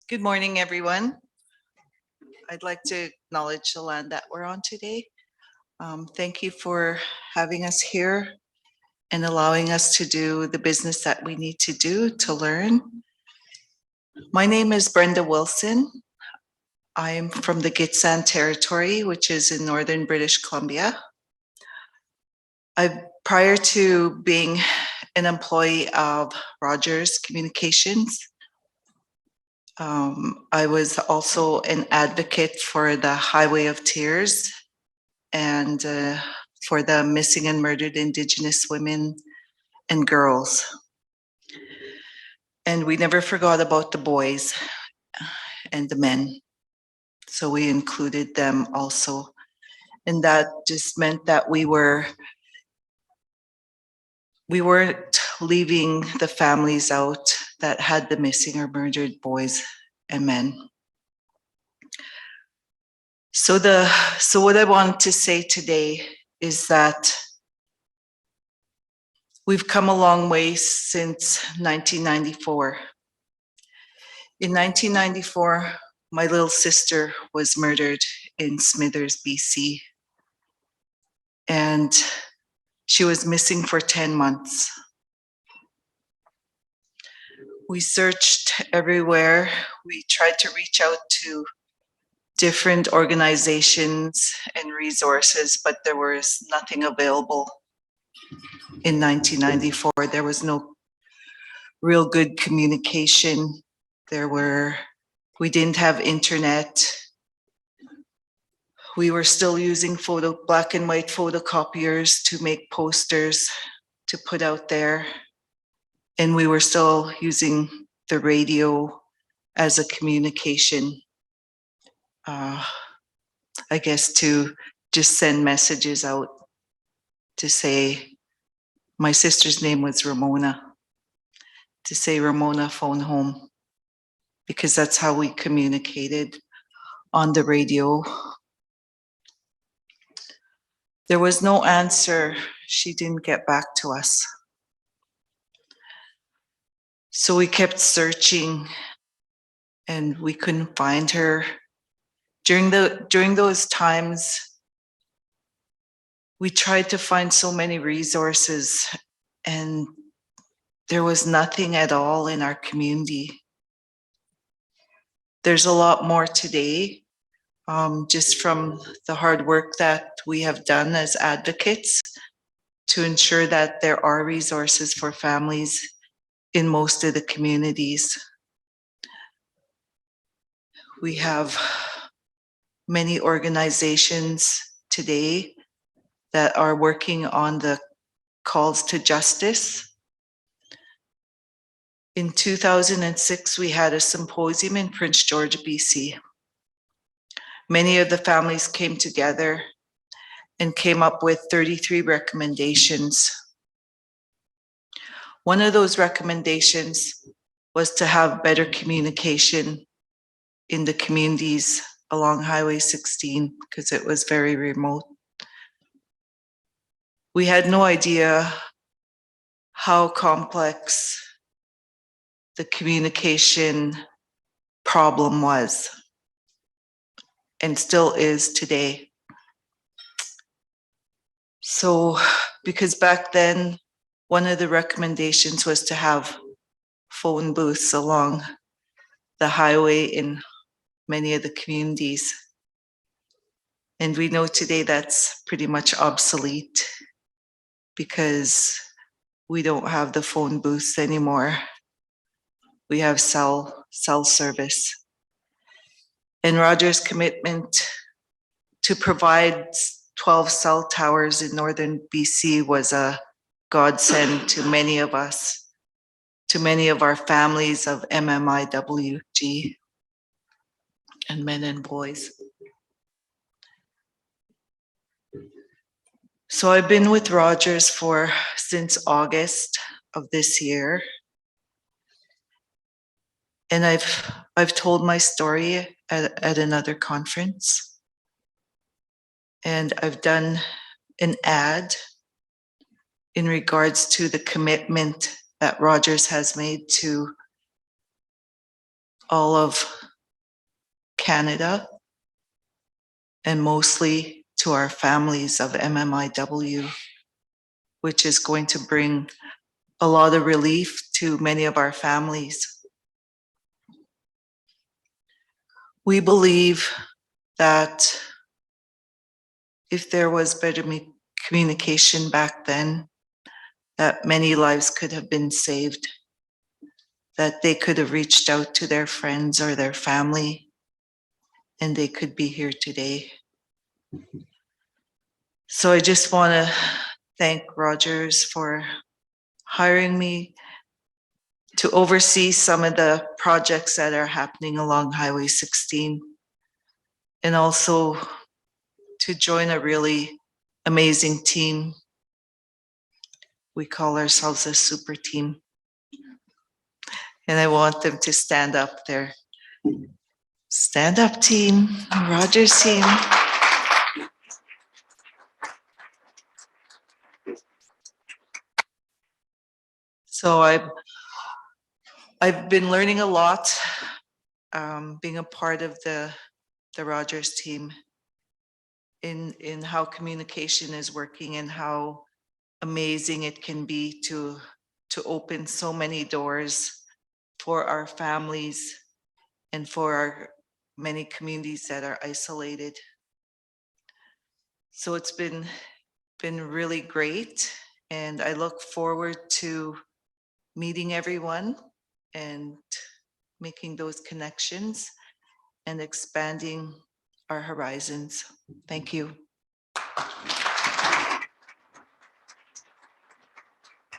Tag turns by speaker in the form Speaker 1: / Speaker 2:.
Speaker 1: Good morning, everyone. I'd like to acknowledge the land that we're on today. Thank you for having us here and allowing us to do the business that we need to do to learn. My name is Brenda Wilson. I am from the Gitxsan territory, which is in northern British Columbia. Prior to being an employee of Rogers Communications, I was also an advocate for the Highway of Tears and for the missing and murdered Indigenous women and girls. And we never forgot about the boys and the men. So we included them also. And that just meant that we weren't leaving the families out that had the missing or murdered boys and men. So what I want to say today is that we've come a long way since 1994. In 1994, my little sister was murdered in Smithers, BC, and she was missing for 10 months. We searched everywhere. We tried to reach out to different organizations and resources, but there was nothing available in 1994. There was no real good communication. We didn't have internet. We were still using black and white photocopiers to make posters to put out there. And we were still using the radio as a communication, I guess, to just send messages out to say, my sister's name was Ramona, to say, Ramona, phone home, because that's how we communicated on the radio. There was no answer. She didn't get back to us. So we kept searching and we couldn't find her. During those times, we tried to find so many resources and there was nothing at all in our community. There's a lot more today, just from the hard work that we have done as advocates to ensure that there are resources for families in most of the communities. We have many organizations today that are working on the calls to justice. In 2006, we had a symposium in Prince George, BC. Many of the families came together and came up with 33 recommendations. One of those recommendations was to have better communication in the communities along Highway 16 because it was very remote. We had no idea how complex the communication problem was and still is today. So, because back then, one of the recommendations was to have phone booths along the highway in many of the communities. And we know today that's pretty much obsolete because we don't have the phone booths anymore. We have cell service. And Rogers' commitment to provide 12 cell towers in northern BC was a godsend to many of us, to many of our families of MMIWG and men and boys. So I've been with Rogers since August of this year. And I've told my story at another conference. And I've done an ad in regards to the commitment that Rogers has made to all of Canada, and mostly to our families of MMIW, which is going to bring a lot of relief to many of our families. We believe that if there was better communication back then, that many lives could have been saved, that they could have reached out to their friends or their family, and they could be here today. So I just want to thank Rogers for hiring me to oversee some of the projects that are happening along Highway 16, and also to join a really amazing team. We call ourselves a super team. And I want them to stand up there. Stand up, team, Rogers team. So I've been learning a lot, being a part of the Rogers team in how communication is working and how amazing it can be to open so many doors for our families and for our many communities that are isolated. So it's been really great, and I look forward to meeting everyone and making those connections and expanding our horizons. Thank you.